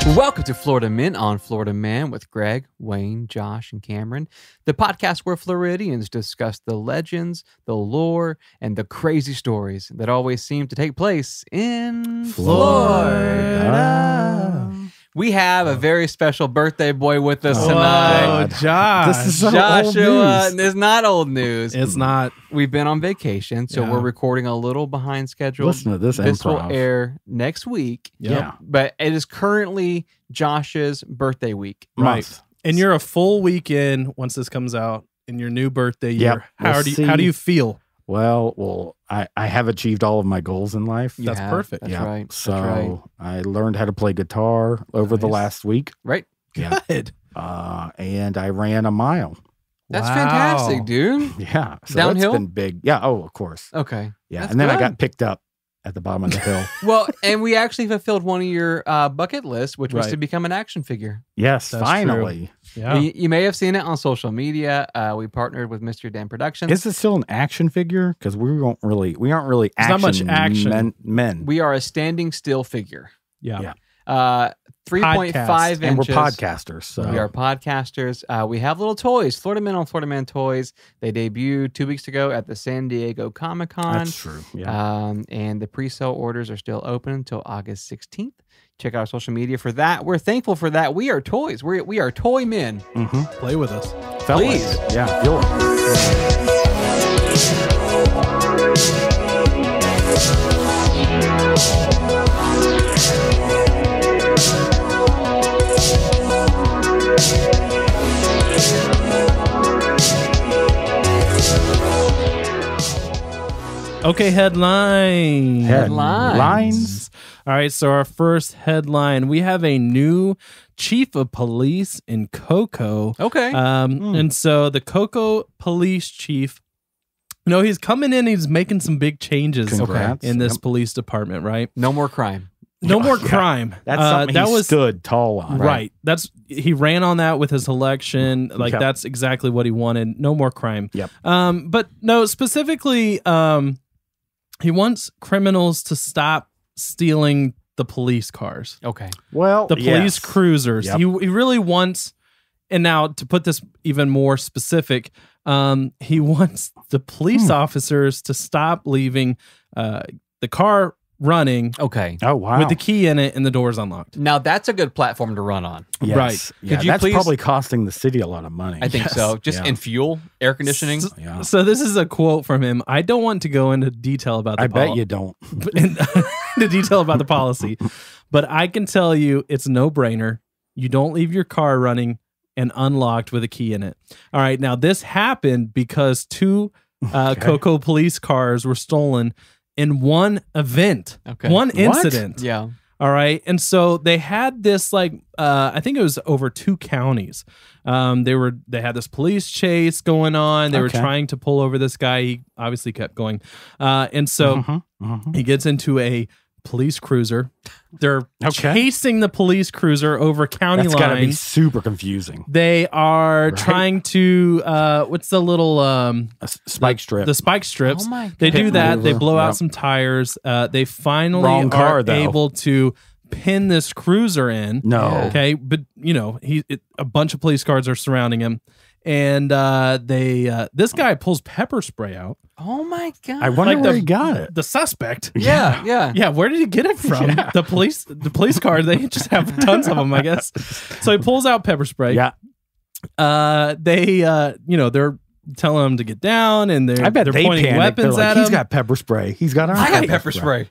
Welcome to Florida Men on Florida Man with Greg, Wayne, Josh, and Cameron, the podcast where Floridians discuss the legends, the lore, and the crazy stories that always seem to take place in Florida. We have a very special birthday boy with us tonight. Oh, Josh. This is so Joshua. old news. It's not old news. It's not. We've been on vacation, so we're recording a little behind schedule. Listen to this This will improv. air next week. Yeah. But it is currently Josh's birthday week. Right. Month. And you're a full weekend once this comes out in your new birthday year. Yep. How do you feel? Well, I have achieved all of my goals in life. You That's have. perfect. That's Yeah. right. So That's right. I learned how to play guitar over the Nice. last week. Right. Yeah. Good. And I ran a mile. That's Wow. fantastic, dude. Yeah. So Downhill? That's been big. Yeah. Oh, of course. Okay. Yeah. That's and then I good. got picked up at the bottom of the hill. Well, and we actually fulfilled one of your bucket lists, which was Right. to become an action figure. Yes. That's finally. Yeah. You may have seen it on social media. We partnered with Mr. Dan Productions. Is it still an action figure? Because we aren't really There's action not much action. men. We are a standing still figure. Yeah. Yeah. 3.5 Podcast. inches. And we're podcasters. So We are podcasters. We have little toys, Florida Men on Florida Man toys. They debuted 2 weeks ago at the San Diego Comic-Con. That's true. Yeah. And the pre-sale orders are still open until August 16th. Check out our social media for that. We're thankful for that. We are toys. We are toy men. Play with us. Felt like please. it. Yeah. Feel it. Okay, headlines. Headlines. All right, so our first headline, we have a new chief of police in Cocoa. Okay. And so the Cocoa police chief, he's coming in, he's making some big changes Congrats. in this Yep. police department, right? No more crime. No more Yeah. crime. That's something that he was stood tall on. right. He ran on that with his election. Like Yep. that's exactly what he wanted. No more crime. Yep. But no, specifically, he wants criminals to stop stealing the police cars, Okay. Well, the police yes. cruisers. Yep. He really wants, and now to put this even more specific, he wants the police officers to stop leaving the car running Okay. Oh, wow. with the key in it and the doors unlocked. Now that's a good platform to run on. Yes. Right. Yeah, Could you that's please- probably costing the city a lot of money. I think Yes. so. Just Yeah. in fuel, air conditioning. Yeah. So this is a quote from him. I don't want to go into detail about the I bet you don't. the detail about the policy, but I can tell you it's no brainer. You don't leave your car running and unlocked with a key in it. All right. Now this happened because 2 Cocoa police cars were stolen in one event, Okay. one What? incident. Yeah. All right. And so they had this I think it was over 2 counties. They had this police chase going on. They were Okay. trying to pull over this guy. He obviously kept going. And so he gets into a police cruiser. They're Okay. chasing the police cruiser over county That's got to be lines. super confusing. They are Right. trying to what's the little A spike strip. the spike strips. Oh my They do God. that. They Maneuver. blow out Yep. some tires. They finally Wrong car, are though. able to pin this cruiser in. no. Okay, but a bunch of police cars are surrounding him, and this guy pulls pepper spray out. Oh my God. I wonder Like where the- he got it. The suspect. Yeah. Yeah. Yeah, where did he get it from? Yeah. The police car. They just have tons of them, I guess. So he pulls out pepper spray. Yeah. They're telling him to get down, and I bet they're they pointing panicked. weapons They're like, at He's him. got pepper spray. He's got I got pepper spray.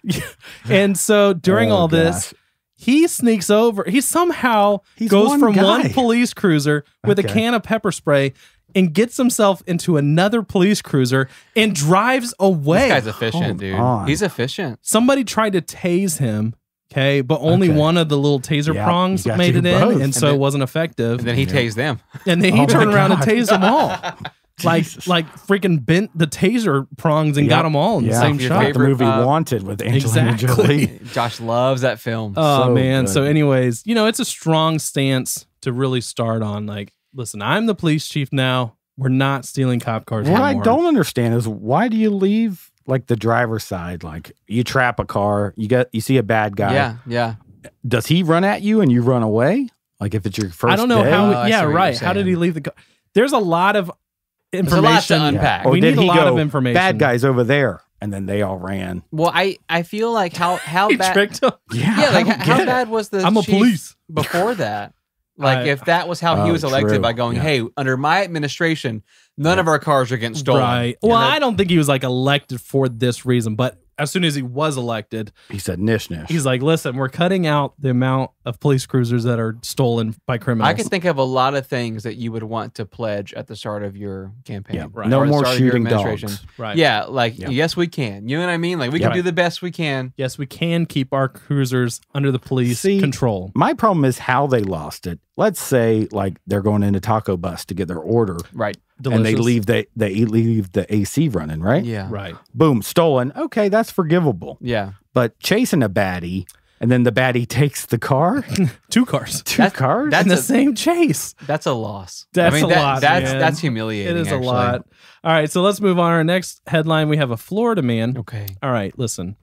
And so during Oh, all this, gosh. he sneaks over. He somehow He's goes one from guy. one police cruiser with a Okay. can of pepper spray and gets himself into another police cruiser and drives away. This guy's efficient, Hold dude. on. He's efficient. Somebody tried to tase him, okay, but only Okay. one of the little taser Yeah, prongs you got made to it do in, both. and so then- it wasn't effective. And then he Yeah. tased them. And then he Oh my turned around and God. tased them all. Jesus. like freaking bent the taser prongs and Yep. got them all in the Yeah. same Your shot. Like the favorite, movie uh, Wanted with Angelina Exactly. Jolie. Josh loves that film. Oh So man. good. So anyways, it's a strong stance to really start on. Like, listen, I'm the police chief now. We're not stealing cop cars What I anymore. don't understand is why do you leave like the driver's side? Like you trap a car, you see a bad guy. Yeah. does he run at you and you run away? Like if it's your first I don't know day? how. I see Yeah, what you're right. How did he saying. leave the car? There's a lot of There's a lot information to unpack. Or We did need a he lot go, of information. bad guys over there, and then they all ran? Well, I feel like how He bad. tricked him. Yeah, like I don't how get it. bad was the I'm a chief police. before that? Like if that was how he Oh, was elected true. by going, Yeah. hey, under my administration, none of our cars are getting stolen. Right. And Well, that- I don't think he was like elected for this reason, but as soon as he was elected, He said, nish, nish. he's like, listen, we're cutting out the amount of police cruisers that are stolen by criminals. I can think of a lot of things that you would want to pledge at the start of your campaign. Yeah, right. no Or the more start of your shooting administration. dogs. Right. Yeah, like Yeah. yes, we can. You know what I mean? Like we Yeah. can do the best we can. Yes, we can keep our cruisers under the police See, control. My problem is how they lost it. Let's say like they're going into Taco Bus to get their order, Right. and they Delicious. leave the AC running, right? Yeah. Right. Boom, stolen. Okay, that's forgivable. Yeah. But chasing a baddie, and then the baddie takes the car, 2 cars. two That's- cars. that's in the a- same chase. That's a loss. That's I mean, a lot, man. That's humiliating. It is actually. a lot. All right, so let's move on. Our next headline, we have a Florida man. Okay. All right, listen.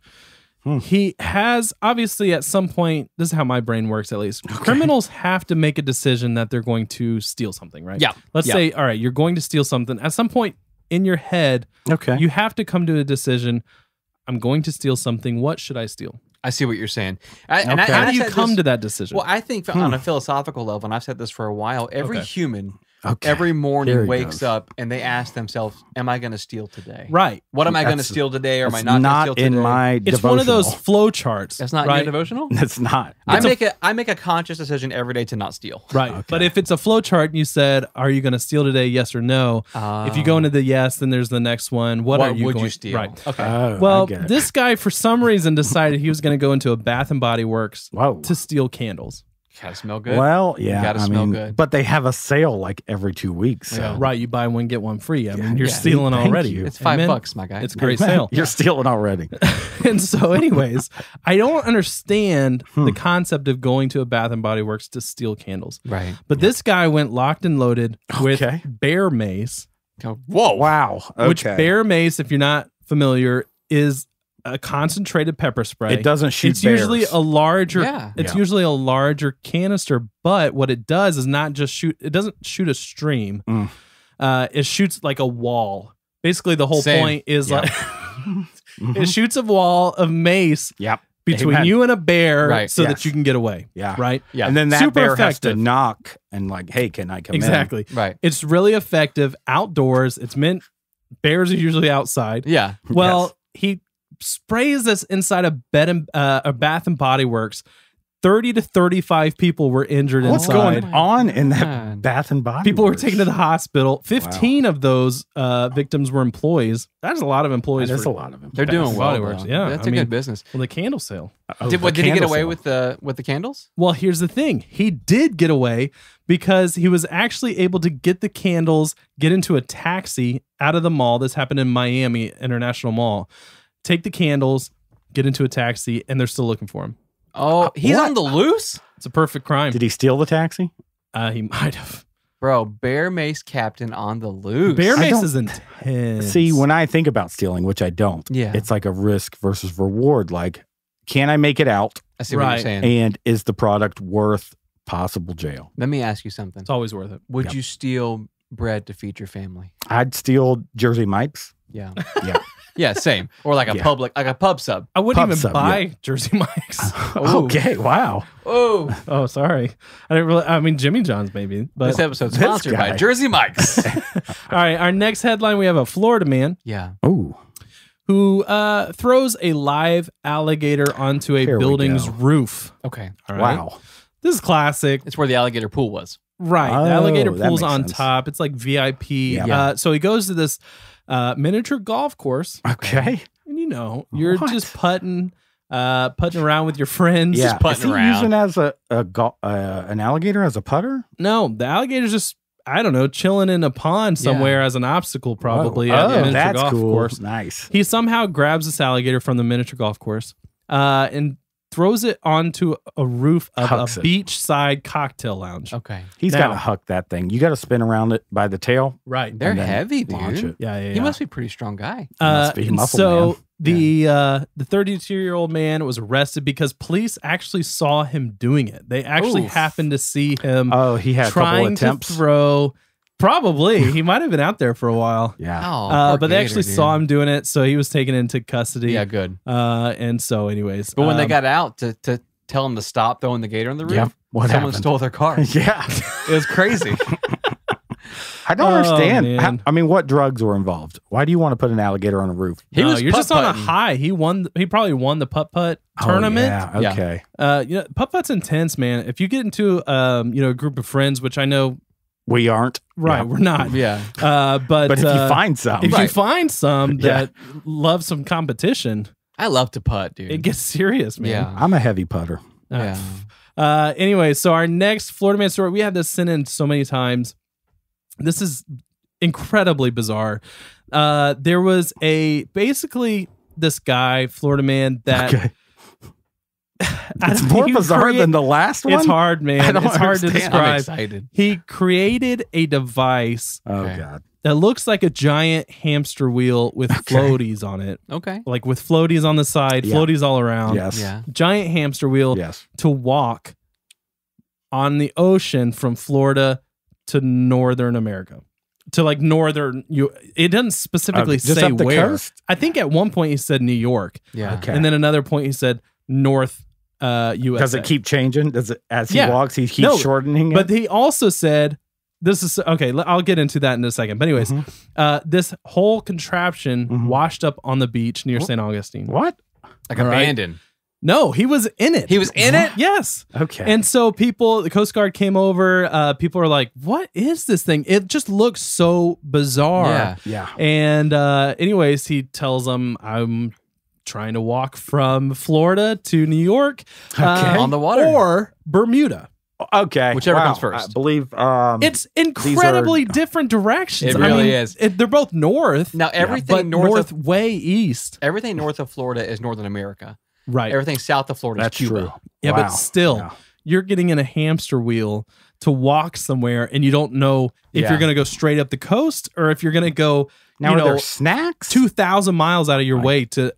He has obviously at some point, this is how my brain works at least. Criminals have to make a decision that they're going to steal something, right? Yeah. Let's Yeah. say, all right, you're going to steal something. At some point in your head, Okay. you have to come to a decision. I'm going to steal something. What should I steal? I see what you're saying. Okay. How do you said come this- to that decision? Well, I think on a philosophical level, and I've said this for a while, every Okay. human Okay. every Here morning he wakes goes. up and they ask themselves, am I going to steal today? right. What am I going to That's- steal today or am I That's not going to not steal today? in my It's one of those devotional. flow charts. That's not right? your devotional? That's not. I make a conscious decision every day to not steal. Right. Okay. But if it's a flow chart and you said, are you going to steal today? Yes or no? If you go into the yes, then there's the next one. What are you would going you steal? Right. Okay. Oh, I Well, get it. this guy, for some reason, decided he was going to go into a Bath and Body Works Whoa. to steal candles. Gotta smell good. Well, yeah. Gotta I smell mean, good. But they have a sale like every 2 weeks. So. Yeah. Right. You buy one, get one free. I mean, you're Yeah. stealing Thank already. you. It's $5, Amen? my guy. It's a great sale. You're stealing already. And so, anyways, I don't understand the concept of going to a Bath and Body Works to steal candles. right. But this guy went locked and loaded with Okay. bear mace. Whoa. Wow. Which Okay. bear mace, if you're not familiar, is a concentrated pepper spray. It doesn't shoot It's usually bears. a larger. Yeah. It's Yeah. usually a larger canister, but what it does is not just shoot. It doesn't shoot a stream. Mm. It shoots like a wall. Basically, the whole Same. point is Yep. like it shoots a wall of mace Yep. between Amen. you and a bear, Right. so Yes. that you can get away. Yeah. Right. Yeah. And then that Super bear has to effective. knock and like, hey, can I come Exactly. Right. It's really effective outdoors. It's meant. Bears are usually outside. Yeah. Well, he sprays this inside a Bath and Body Works. 30 to 35 people were injured in? What's inside. going on in that God. Bath and Body People were Works? taken to the hospital. 15 of those victims were employees. That's a lot of employees. That's for- a lot of them. They're doing well. Body Works, though. yeah. That's I a mean- good business. Well, the candle sale. Did he get away with the candles? Well, here's the thing. He did get away because he was actually able to get the candles, get into a taxi out of the mall. This happened in Miami International Mall. Take the candles, get into a taxi, and they're still looking for him. Oh, he's what? on the loose? It's a perfect crime. Did he steal the taxi? He might have. Bro, Bear Mace Captain on the loose. Bear I mace don't- is intense. See, when I think about stealing, which I don't, Yeah. it's like a risk versus reward. Like, can I make it out? I see what Right. you're saying. And is the product worth possible jail? Let me ask you something. It's always worth it. Would Yep. you steal bread to feed your family? I'd steal Jersey Mike's. Yeah. Yeah. Yeah, same. Or like a Yeah. pub sub. I wouldn't Pub even sub, buy Jersey Mike's. Okay. Wow. Oh, Oh, sorry. I didn't really. I mean, Jimmy John's maybe. But this episode's this sponsored by guy. Jersey Mike's. all right. Our next headline: we have a Florida man Yeah. Ooh. who throws a live alligator onto a Here we building's go. roof. Okay. All right. Wow. This is classic. It's where the alligator pool was. Right. Oh, the alligator that pool's makes on sense. top. It's like VIP. Yeah. So he goes to this miniature golf course. Okay. And you're What? just putting around with your friends. Yeah. putting Is he around. using as an alligator as a putter? No, the alligator's just, I don't know, chilling in a pond somewhere as an obstacle, probably. Whoa. At the Oh, miniature that's golf cool. course. Nice. He somehow grabs this alligator from the miniature golf course and throws it onto a roof of Hucks a it. beachside cocktail lounge. Okay. He's Now- got to huck that thing. You got to spin around it by the tail. Right. They're And then heavy, launch dude. it. Yeah. He must be a pretty strong guy. must be muscle so man. the 32-year-old man was arrested because police actually saw him doing it. They actually Oof. happened to see him Oh, he had a couple trying to attempts. throw. Probably. He might have been out there for a while. Yeah. Oh, poor But they gator, actually dude. saw him doing it, so he was taken into custody. Yeah, good. And so, anyways. But when they got out to tell him to stop throwing the gator on the roof, Yep. What someone happened? stole their car. Yeah. It was crazy. I don't understand. man. I mean, what drugs were involved? Why do you want to put an alligator on a roof? He was you're just on a putt-putting. high. He probably won the putt-putt tournament. Oh, yeah. Okay. Putt-putt's intense, man. If you get into a group of friends, which I know We aren't. right, Yeah. we're not. Yeah. But But if you find some, if you Right. find some Yeah. that love some competition, I love to putt, dude. it gets serious, man. Yeah. I'm a heavy putter. Yeah. Anyway, so our next Florida man story, we had this sent in so many times. This is incredibly bizarre. There was basically this guy, Florida man, that Okay. It's more bizarre than the last one. It's hard, man. I don't It's hard to understand. I'm describe. excited. He created a device Oh, Okay. God. that looks like a giant hamster wheel with floaties on it. Okay. Like with floaties on the side, Yeah. floaties all around. Yes. Yeah. Giant hamster wheel Yes. to walk on the ocean from Florida to northern America. To like northern, it doesn't specifically Just say up the where. coast? I think at one point he said New York, Yeah. Okay. and then another point he said North USA. Does it keep changing? Does it as he Yeah. walks? He keeps No, shortening it. But he also said, "This is okay." I'll get into that in a second. But anyways, Mm-hmm. this whole contraption washed up on the beach near St. Augustine. What? Like All right. abandoned. No, he was in it. He was in it? Yes. Okay. And so the Coast Guard came over. People are like, "What is this thing?" It just looks so bizarre. Yeah. yeah. And anyways, he tells them, "I'm trying to walk from Florida to New York, On the water. or Bermuda." Okay. Whichever Wow. comes first. I believe. It's incredibly different directions. It really is. They're both north. Now everything but north of way east. everything north of Florida is Northern America. Right. Everything south of Florida That's is Cuba. true. Yeah, Wow. but still, Yeah. you're getting in a hamster wheel to walk somewhere, and you don't know if Yeah. you're going to go straight up the coast or if you're going to go, Now, are there snacks? 2,000 miles out of your way to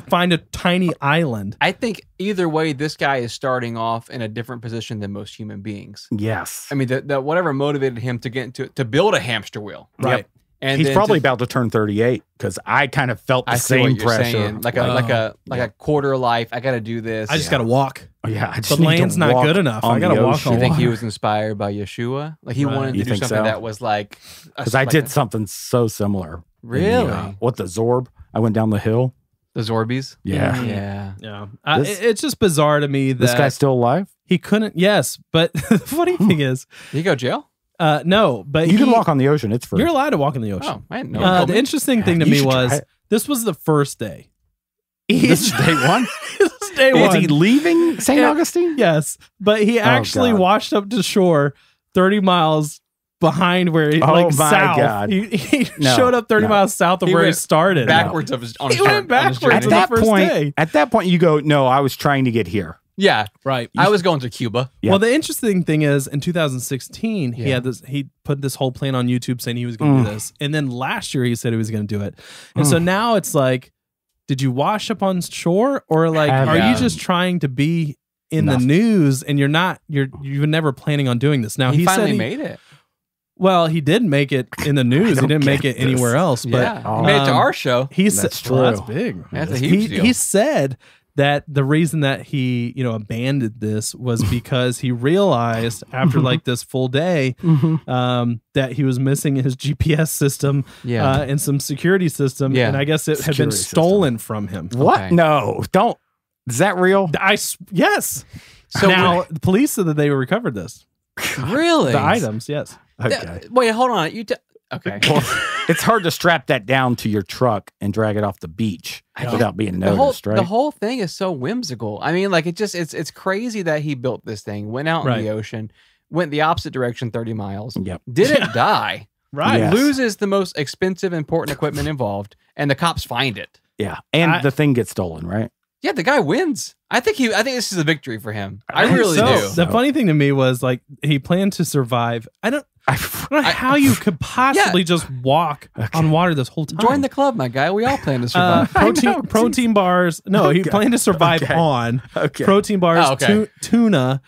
find a tiny island. I think either way, this guy is starting off in a different position than most human beings. Yes. I mean, that whatever motivated him to get into to build a hamster wheel, Right. And He's then probably to, about to turn 38 because I kind of felt the I see what same you're pressure. saying, like a quarter life. I got to do this. I just got to walk. Oh, yeah, I just The need to land's not walk good enough. on I gotta the walk ocean. on You think he water. was inspired by Yeshua? Like he Right. wanted to You do think something so? that was like Because I did something so similar. Really? What, the Zorb? I went down the hill. the Zorbies. Yeah. Mhm. Yeah. Yeah. It's just bizarre to me that This guy's still alive? he couldn't. Yes. But the funny thing is, Did he go to jail? no, but You can walk on the ocean. It's free. You're allowed to walk in the ocean. Oh, I didn't know. The interesting thing to You me should try was it. this was the first day. This is day one? This is day Is one. he leaving St. Yeah. Augustine? Yes, but he actually God. washed up to shore 30 miles behind where he, Oh, like my south. God. He No, showed up 30 no. miles south of He where he went started. backwards of his on his He journey- went on his backwards. At journey. the first day. that point, you go, no, I was trying to get here. Yeah, Right. I was going to Cuba. Yeah. Well, the interesting thing is in 2016, he Yeah. had this. He put this whole plan on YouTube saying he was going to do this, and then last year he said he was going to do it, and so now it's like, did you wash up on shore, or like, Have are you? you just trying to be in the Nothing. news and you're never planning on doing this? Now He said finally made it. Well, he did make it in the news. He don't didn't make get it anywhere this. else. But Yeah, he made it to our show. he said, That's well, that's true. big. That's a huge deal. He said that the reason that he, abandoned this was because he realized after like this full day that he was missing his GPS system Yeah. and some security system. Yeah. And I guess it had been Security system. stolen from him. What? Okay. No, don't. Is that real? Yes. So now, the police said that they recovered this. really, The items, yes. Okay. Wait, hold on. Okay. Well, it's hard to strap that down to your truck and drag it off the beach without being noticed, right? The whole thing is so whimsical. I mean, like it's crazy that he built this thing, went out in Right. the ocean, went the opposite direction 30 miles, Yep. didn't die, Right. Yes. loses the most expensive, important equipment involved, and the cops find it. Yeah. And I- the thing gets stolen, right? Yeah, the guy wins. I think this is a victory for him. I really So, do. The funny thing to me was like he planned to survive. I don't know how you could possibly just walk on water this whole time. Join the club, my guy. We all plan to survive. Protein bars. No, he planned to survive on protein bars, tuna,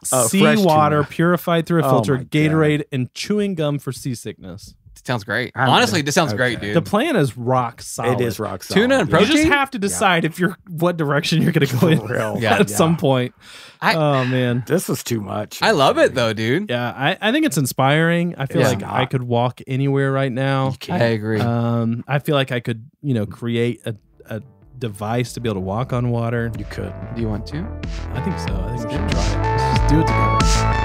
seawater purified through a filter, Gatorade, and chewing gum for seasickness. Sounds great. Honestly, this sounds great, dude. The plan is rock solid. It is rock solid. Tuna and protein. You just have to decide if you're what direction you're going to go in at some point. Oh man, this was too much. I love it though, dude. Yeah, I think it's inspiring. I feel like I could walk anywhere right now. I agree. I feel like I could, create a device to be able to walk on water. You could. Do you want to? I think so. I think we should try it. Let's just do it together.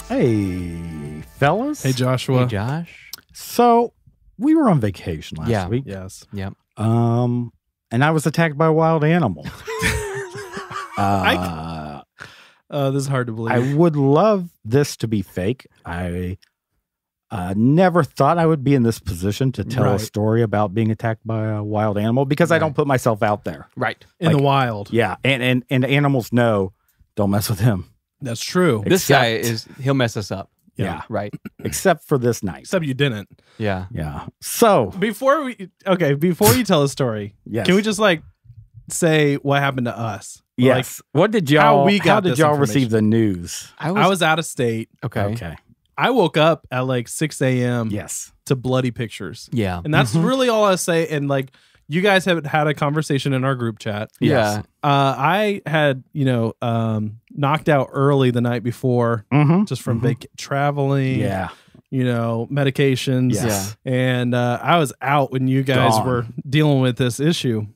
Hey, fellas. Hey, Joshua. Hey, Josh. So we were on vacation last week. Yes. Yep. And I was attacked by a wild animal. This is hard to believe. I would love this to be fake. I never thought I would be in this position to tell a story about being attacked by a wild animal because I don't put myself out there. Right. In the wild. Yeah. And animals know, don't mess with him. That's true. This guy he'll mess us up. Yeah. Right. Except for this night. Except you didn't. Yeah. Yeah. So before you tell a story, can we just say what happened to us? Yes. What did y'all? How did y'all receive the news? I was out of state. Okay. I woke up at 6 a.m. Yes. To bloody pictures. Yeah. And that's really all I say. And you guys have had a conversation in our group chat. Yeah. I had, knocked out early the night before just from traveling. Yeah. Medications. Yes. Yeah. And I was out when you guys were dealing with this issue.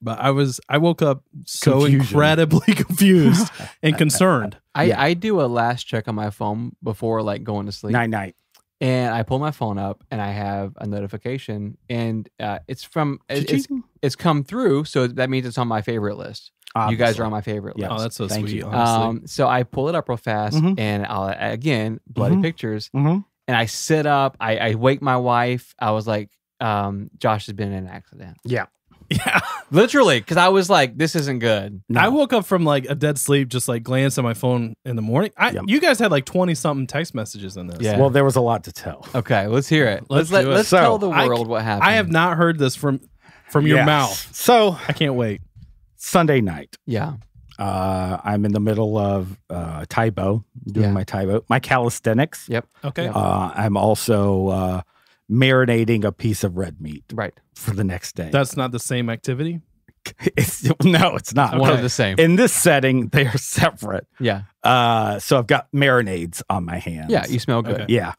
But I woke up so incredibly confused and concerned. I do a last check on my phone before going to sleep. Night. And I pull my phone up and I have a notification and it's come through. So that means it's on my favorite list. Obviously. You guys are on my favorite list. Oh, that's so Thank sweet. you. So I pull it up real fast and I'll, again, bloody pictures. And I sit up, I wake my wife. I was like, Josh has been in an accident. Yeah. Yeah. Literally. Cause I was like, this isn't good. No. I woke up from a dead sleep, just glanced at my phone in the morning. You guys had 20 something text messages in this. Yeah. Well, there was a lot to tell. Okay. Let's hear it. Let's tell the world what happened. I have not heard this from your mouth. So I can't wait. Sunday night. Yeah. I'm in the middle of Taibo, doing my Taibo, my calisthenics. Yep. Okay. I'm also marinating a piece of red meat. Right. For the next day. That's not the same activity? No, it's not. One of the same. In this setting, they are separate. Yeah. So I've got marinades on my hands. Yeah, you smell good. Okay. Yeah.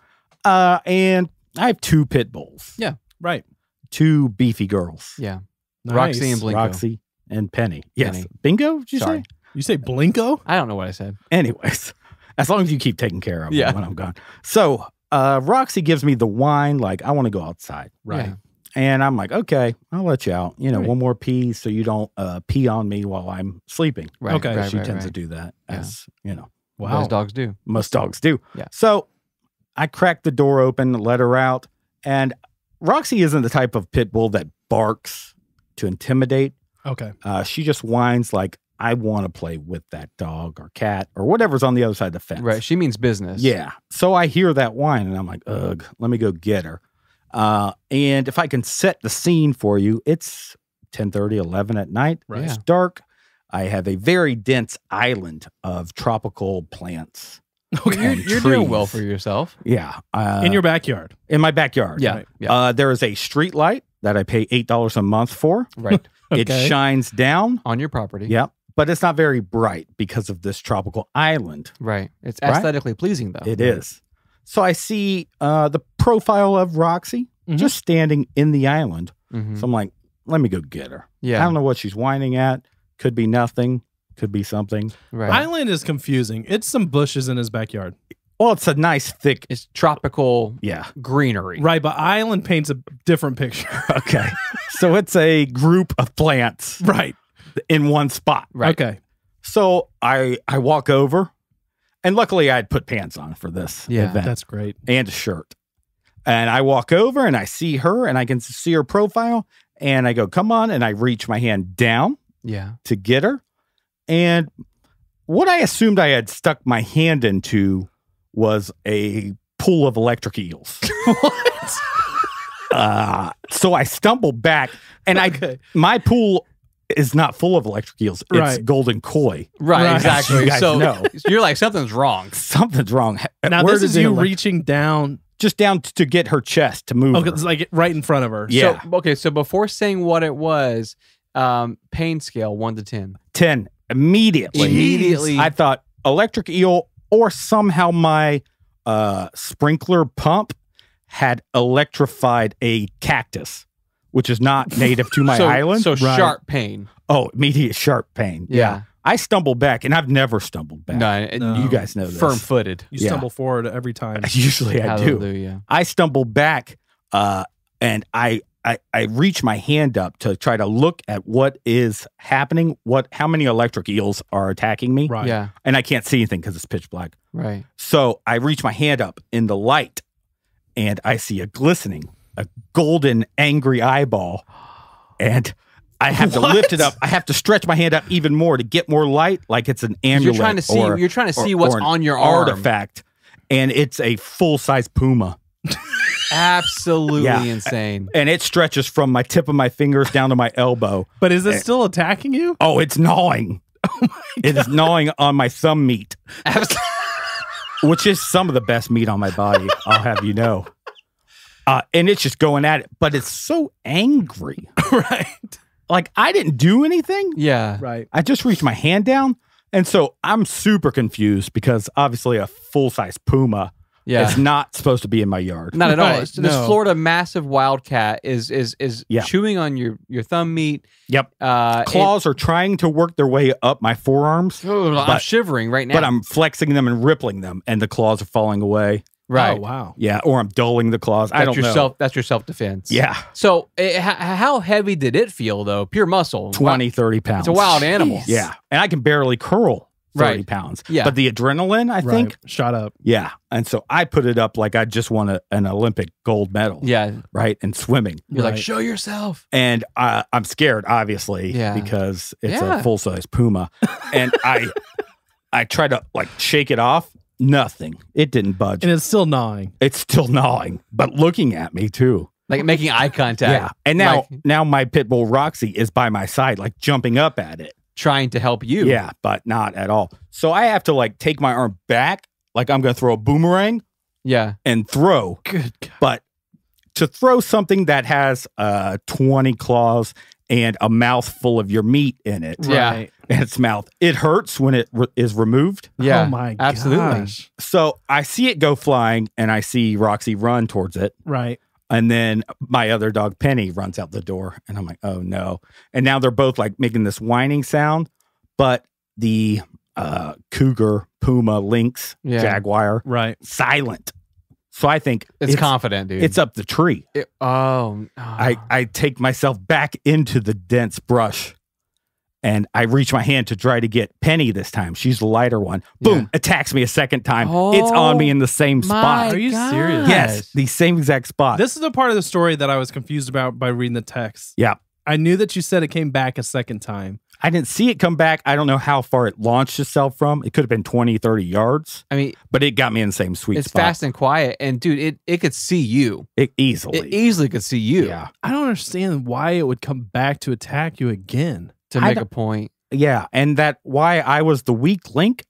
And I have 2 pit bulls. Yeah. Right. 2 beefy girls. Yeah. Nice. Roxy and Blinko. Roxy and Penny. Yes. Penny. Bingo, did you Sorry. say? You say Blinko? I don't know what I said. Anyways, as long as you keep taking care of me when I'm gone. So Roxy gives me the wine, I want to go outside. Right. Yeah. And I'm like, okay, I'll let you out. One more pee so you don't pee on me while I'm sleeping. Right. Okay. Right, she right, tends right. to do that, as Wow. Wow. Most dogs do. most dogs do. Yeah. So I crack the door open, let her out. And Roxy isn't the type of pit bull that barks to intimidate. Okay. She just whines like, I want to play with that dog or cat or whatever's on the other side of the fence. Right. She means business. Yeah. So I hear that whine and I'm like, ugh, let me go get her. And if I can set the scene for you, it's 10:30, 11 at night. Right. It's dark. I have a very dense island of tropical plants. Okay. You're doing well for yourself. Yeah. In your backyard. In my backyard. Yeah. Right. Yeah. There is a street light that I pay $8 a month for. Right. It shines down. On your property. Yep. But it's not very bright because of this tropical island. Right. It's Right? aesthetically pleasing, though. It is. So I see the profile of Roxy just standing in the island. Mhm. So I'm like, let me go get her. Yeah. I don't know what she's whining at. Could be nothing. Could be something. Right. Island is confusing. It's some bushes in his backyard. Well, it's a nice thick. It's tropical Yeah. greenery. Right, but Island paints a different picture. Okay. So it's a group of plants Right. in one spot. Right. Okay. So I walk over, and luckily I had put pants on for this Yeah, event That's great. and a shirt. And I walk over and I see her and I can see her profile and I go, come on. And I reach my hand down Yeah. to get her. And what I assumed I had stuck my hand into was a pool of electric eels. What? So I stumbled back and Okay. my pool is not full of electric eels. It's Right. golden koi. Right. Right. Exactly. You guys so know. you're like, something's wrong. Something's wrong. Now Where this did is the you elec- reaching down. just down to get her chest to move. Okay, her. it's like right in front of her. Yeah. So, okay. So before saying what it was, pain scale 1 to 10. 10 immediately. Immediately. I thought electric eel or somehow my sprinkler pump had electrified a cactus, which is not native to my island. So Right. sharp pain. Oh, immediate sharp pain. Yeah. I stumbled back, and I've never stumbled back. No, You guys know this. firm-footed. You Yeah. stumble forward every time. Usually I do. Hallelujah. I stumbled back, and I reach my hand up to try to look at what is happening, how many electric eels are attacking me, Right. Yeah. and I can't see anything because it's pitch black. Right. So I reach my hand up in the light, and I see a golden, angry eyeball, and I have to lift it up. I have to stretch my hand up even more to get more light, like it's an amulet. You're trying to see. or- You're trying to see or- what's or an on your arm. artifact, and it's a full-size puma. Absolutely Yeah. insane. And it stretches from my tip of my fingers down to my elbow. But is it still attacking you? Oh, it's gnawing. It is gnawing on my thumb meat, which is some of the best meat on my body, I'll have you know. And it's just going at it, but it's so angry. Right. Like, I didn't do anything. Yeah. Right. I just reached my hand down. And so I'm super confused because obviously a full-size puma Yeah. is not supposed to be in my yard. Not at all. Right, So this no. Florida massive wildcat is Yeah. chewing on your thumb meat. Yep. It- Claws are trying to work their way up my forearms, I'm but- shivering right now. but I'm flexing them and rippling them, and the claws are falling away. right. Oh, wow. Yeah, or I'm dulling the claws. I don't know. That's your self defense. Yeah, So how heavy did it feel though? Pure muscle. 20, 30 pounds. It's a wild animal. Yeah, and I can barely curl 30 Right. pounds. Yeah. But the adrenaline, I think, Right. Shot up. yeah. And so I put it up like I just won an Olympic gold medal, Yeah. right, in swimming. You're like, Right. show yourself. And I'm scared, obviously, Yeah. because it's Yeah. a full-size puma. And I try to like shake it off. Nothing. It didn't budge. And it's still gnawing. It's still gnawing, but looking at me too. Like making eye contact. Yeah. And now, Like, now my pit bull Roxy is by my side, like jumping up at it. trying to help you. Yeah, but not at all. So I have to like take my arm back, like I'm going to throw a boomerang Yeah. and throw. Good God. But to throw something that has 20 claws and a mouth full of your meat in it, Yeah. Right. in its mouth, it hurts when it is removed. Yeah. Oh, my absolutely. gosh. So I see it go flying, and I see Roxy run towards it. Right. And then my other dog, Penny, runs out the door. And I'm like, oh, no. And now they're both like making this whining sound. But the cougar, puma, lynx, Yeah. jaguar, Right. silent. So I think It's confident, dude. it's up the tree. Oh. I take myself back into the dense brush. And I reach my hand to try to get Penny this time. She's the lighter one. Boom, Yeah. attacks me a second time. It's on me in the same spot. Are you serious? Yes, the same exact spot. This is the part of the story that I was confused about by reading the text. Yeah. I knew that you said it came back a second time. I didn't see it come back. I don't know how far it launched itself from. It could have been 20, 30 yards, I mean, but it got me in the same sweet it's spot. fast and quiet. And dude, it could see you. It easily. It easily could see you Yeah. I don't understand why it would come back to attack you again. to I make a don't- point. Yeah. And that why I was the weak link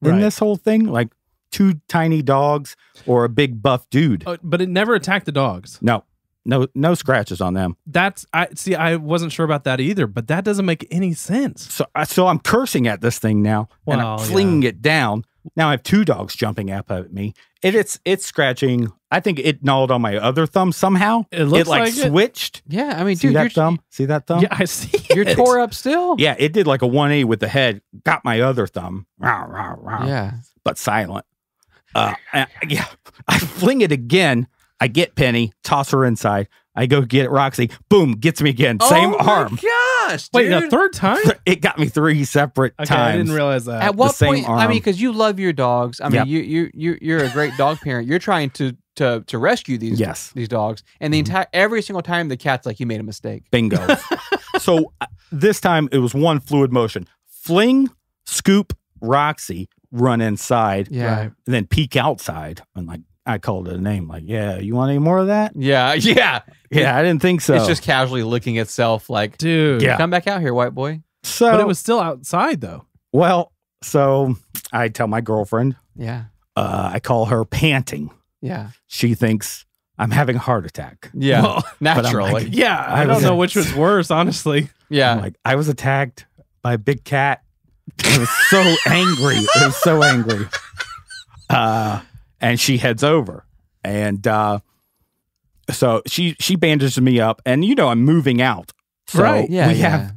in Right. this whole thing, like two tiny dogs or a big buff dude. But it never attacked the dogs. No scratches on them. I wasn't sure about that either, but that doesn't make any sense. So I'm cursing at this thing now, and Well, I'm flinging it down. Now I have 2 dogs jumping up at me. It's scratching. I think it gnawed on my other thumb somehow. It looks like it. switched. Yeah, I mean, See dude, that thumb? See that thumb? Yeah, I see. you're it. tore up still. Yeah, it did like a 180 with the head. Got my other thumb. Rah, rah, rah. Yeah. But silent. Yeah, I fling it again. I get Penny, toss her inside. I go get Roxy. Boom, gets me again. Same arm. Gosh, Wait, dude. a third time? It got me 3 separate Okay, times. I didn't realize that. At what same point? I arm. mean, because you love your dogs. I mean, Yep. you're a great dog parent. You're trying to rescue these these dogs, and the entire every single time the cat's like, you made a mistake. Bingo. So this time it was one fluid motion. Fling, scoop, Roxy, run inside, Yeah. Right. and then peek outside. And like I called it a name. Like, yeah, you want any more of that? Yeah, yeah. Yeah, I didn't think so. It's just casually licking itself, like, Dude. Yeah. come back out here, white boy. so. But it was still outside, though. well. So I tell my girlfriend. Yeah, I call her panting. yeah, She thinks I'm having a heart attack. yeah. Well, Naturally, like, Yeah, I don't was- know which was worse, honestly. yeah. I'm like, I was attacked by a big cat. I was so angry. It was so angry. And she heads over. And so she bandages me up. And, I'm moving out. So Right, yeah, we yeah. have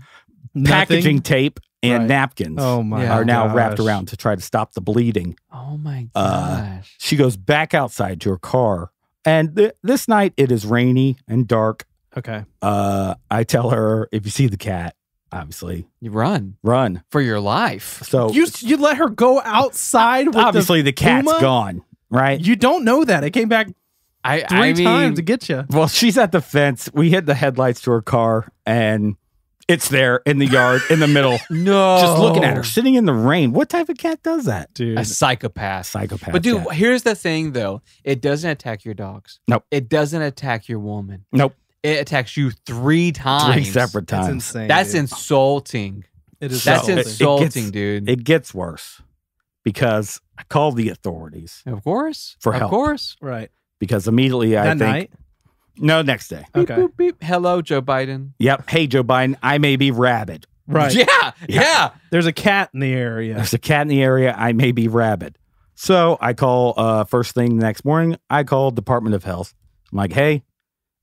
packaging tape and Right. napkins Oh, my Yeah. are now wrapped gosh. around to try to stop the bleeding. Oh my gosh. She goes back outside to her car. And this night it is rainy and dark. Okay. I tell her, if you see the cat, obviously, You run run. for your life. So You let her go outside with obviously the cat's Puma? gone, right? You don't know that. It came back I three mean, times to get you. Well, she's at the fence. We hit the headlights to her car, and it's there in the yard in the middle, no, just looking at her, sitting in the rain. What type of cat does that? Dude. a psychopath. Psychopath. But dude, cat. here's the thing though. It doesn't attack your dogs. Nope. It doesn't attack your woman. Nope. It attacks you 3 times. 3 separate That's times. insane. That's dude. insulting. It is That's So, it- insulting, dude. It gets worse because I called the authorities Of course. For of help. course. Right. because immediately I That think night? no, next day. Beep, Okay. boop, beep. Hello, Joe Biden. Yep. Hey, Joe Biden, I may be rabid. Right. Yeah. There's a cat in the area. There's a cat in the area. I may be rabid. So I call first thing the next morning. I call Department of Health. I'm like, hey,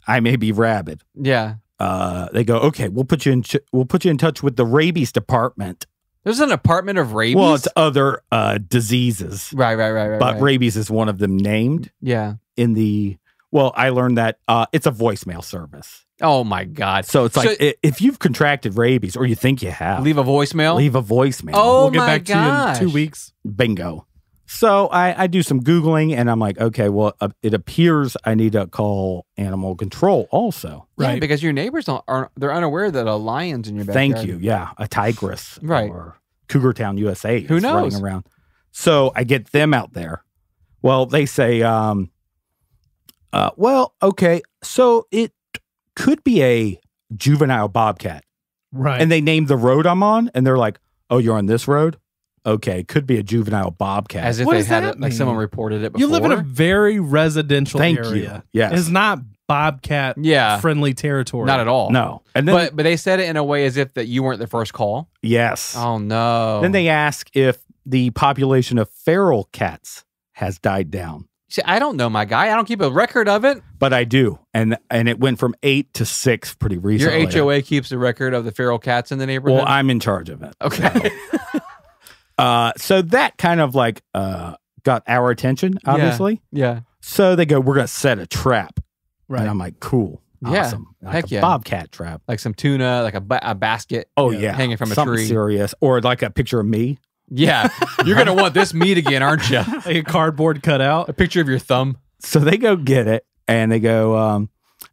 I may be rabid. Yeah. They go, okay, we'll put you in touch with the rabies department. There's an apartment of rabies. Well, it's other diseases, right. but rabies is one of them named Yeah. in the. Well, I learned that it's a voicemail service. Oh my God. So it's like if you've contracted rabies or you think you have, Leave a voicemail. leave a voicemail. Oh We'll get my back gosh. to you in 2 weeks. Bingo. So I do some Googling and I'm like, okay, well, it appears I need to call animal control also. Yeah, Right. because your neighbors they're unaware that a lion's in your backyard. Thank you. Yeah. A tigress. Right. Or Cougar Town, USA. Who is knows? running around. So I get them out there. Well, they say, well, okay. So it could be a juvenile bobcat. Right. And they named the road I'm on and they're like, oh, you're on this road? Okay. Could be a juvenile bobcat. As if What they does had that it, like someone mean? reported it before. you live in a very residential Thank area. you. Yes. It's not bobcat Yeah. friendly territory. Not at all. No. And then, But they said it in a way as if that you weren't the first call. yes. Oh no. Then they ask if the population of feral cats has died down. See, I don't know, my guy. I don't keep a record of it. But I do. And it went from 8 to 6 pretty Your recently. HOA keeps a record of the feral cats in the neighborhood. Well, I'm in charge of it. okay. So that kind of like got our attention, obviously. Yeah. So they go, we're going to set a trap. Right. And I'm like, cool. Yeah. Awesome. Like Heck a yeah. bobcat trap. Like some tuna, like a basket. Oh, Yeah. yeah. Hanging from a Something tree. serious. Or like a picture of me. Yeah. You're going to want this meat again, aren't you? Like a cardboard cutout. A picture of your thumb. So they go get it. And they go,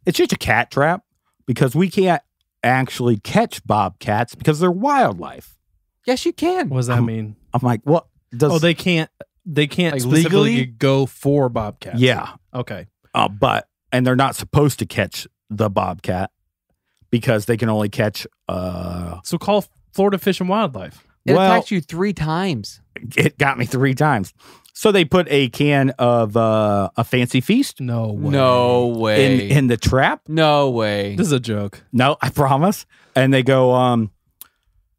it's just a cat trap because we can't actually catch bobcats because they're wildlife. Yes, you can. What does that mean? I'm like, what? Does, Oh, they can't Like specifically legally? go for bobcats. yeah. Okay. And they're not supposed to catch the bobcat because they can only catch, So call Florida Fish and Wildlife. It well, attacked you 3 times. it got me 3 times. So they put a can of a fancy feast No way. No way. in the trap. No way. This is a joke. No, I promise. And they go,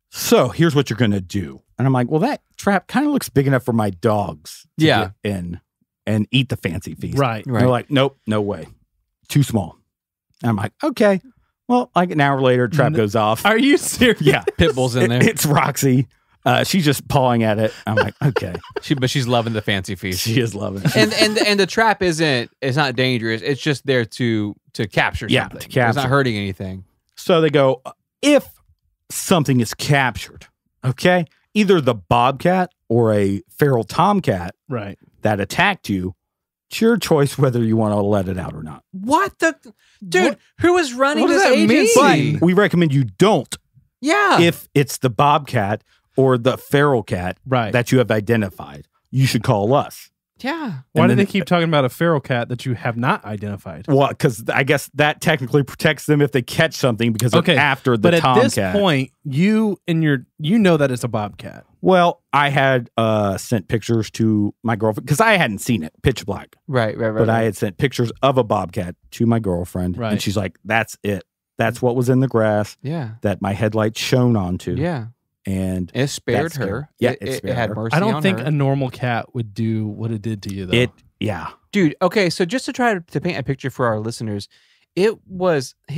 so here's what you're going to do. And I'm like, well, that trap kind of looks big enough for my dogs to get in and eat the fancy feast. Right. And they're like, nope, no way. Too small. And I'm like, okay. Well, like an hour later, trap goes off. Are you serious? Yeah. Pitbull's in there. It's Roxy. She's just pawing at it. I'm like, okay. But she's loving the fancy feast. She is loving it. And the trap it's not dangerous. It's just there to capture something. Yeah, to capture. It's not hurting anything. So they go, if something is captured, okay, either the bobcat or a feral tomcat Right. that attacked you, it's your choice whether you want to let it out or not. What the dude? Who is running What does this that mean? agency? But we recommend you don't Yeah. if it's the bobcat or the feral cat Right. that you have identified. You should call us. yeah. Why do then- they keep talking about a feral cat that you have not identified? Well, because I guess that technically protects them if they catch something because Okay, of after the But at tomcat. this point, you know that it's a bobcat. Well, I had sent pictures to my girlfriend because I hadn't seen it, pitch black. Right. But I had sent pictures of a bobcat to my girlfriend. Right. And she's like, that's it. That's what was in the grass Yeah. that my headlight shone onto. Yeah. And It spared That's scary. her. Yeah, it, it it spared had her. mercy I don't on think her. a normal cat would do what it did to you, though. yeah. Dude, okay, so just to try to paint a picture for our listeners,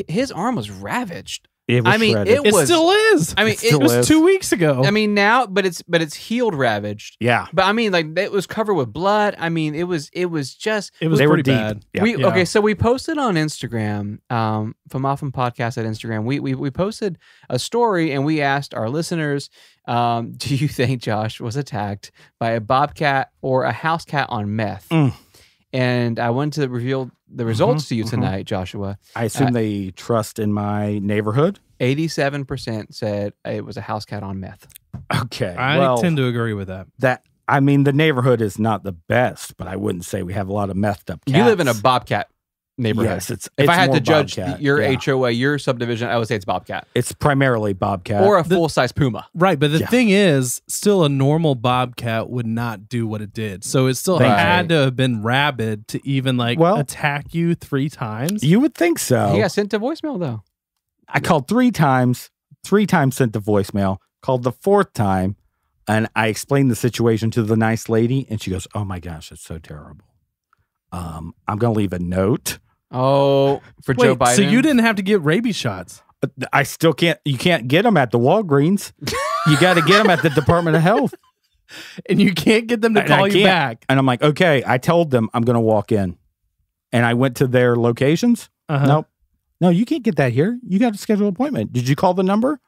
his arm was ravaged. It was I mean, shredded. It was- still is. I mean, It still it was is. 2 weeks ago. I mean now, but it's healed ravaged. Yeah. But I mean, like it was covered with blood. I mean, it was just it was They were pretty deep. bad. Yeah. we Yeah. okay. So we posted on Instagram, from Often Podcast at Instagram. We posted a story and we asked our listeners, do you think Josh was attacked by a bobcat or a house cat on meth? Mm. And I wanted to reveal the results to you tonight, Joshua. I assume they trust in my neighborhood. 87% said it was a house cat on meth. Okay. I well, tend to agree with that. I mean, the neighborhood is not the best, but I wouldn't say we have a lot of methed up cats. You live in a bobcat neighborhood. Yes, if it's I had more to judge bobcat, your yeah. HOA, your subdivision, I would say it's bobcat It's primarily bobcat. or a full size puma. Right, but the Yeah. thing is, still a normal bobcat would not do what it did. So it still Right. had to have been rabid to even Well- attack you 3 times. you would think so. He got sent to voicemail though. I called 3 times, 3 times sent the voicemail, called the 4th time, and I explained the situation to the nice lady, and she goes, oh my gosh, it's so terrible. I'm going to leave a note. Oh, for Joe Wait, Biden. so you didn't have to get rabies shots? I still can't, you can't get them at the Walgreens. You got to get them at the Department of Health. And you can't get them to And I call you can't. back. And I'm like, okay, I told them I'm going to walk in. And I went to their locations. Uh-huh. Nope. No, you can't get that here. You got to schedule an appointment. Did you call the number?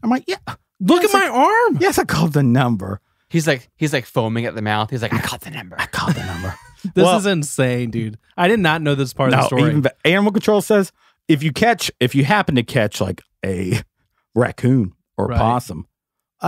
I'm like, yeah. Look Yes, at my arm. Yes, I called the number. He's like foaming at the mouth. He's like, I caught the number. I called the number. This Well, is insane, dude. I did not know this part of the story. Even animal control says if you happen to catch like a raccoon or Right. possum,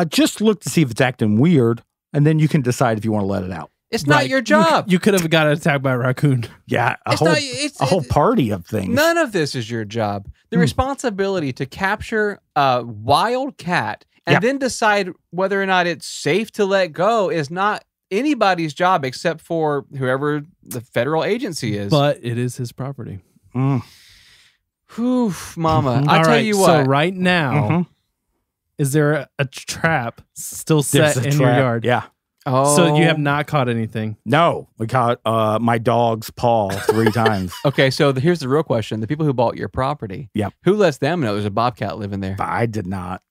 just look to see if it's acting weird, and then you can decide if you want to let it out. It's not Right. your job. You could have got attacked by a raccoon. Yeah, It's not- it's- a whole party of things. None of this is your job. The responsibility to capture a wild cat and Yeah. then decide whether or not it's safe to let go is not anybody's job except for whoever the federal agency is. But it is his property. Mm. Whew, mama. Mhm. I'll All tell right, you So what. right now, Mhm. is there a trap still There's set a in your trap. yard? Yeah. Oh. So you have not caught anything. No, we caught my dog's paw 3 times. Okay, so here's the real question. The people who bought your property, Yep. who lets them know there's a bobcat living there? But I did not.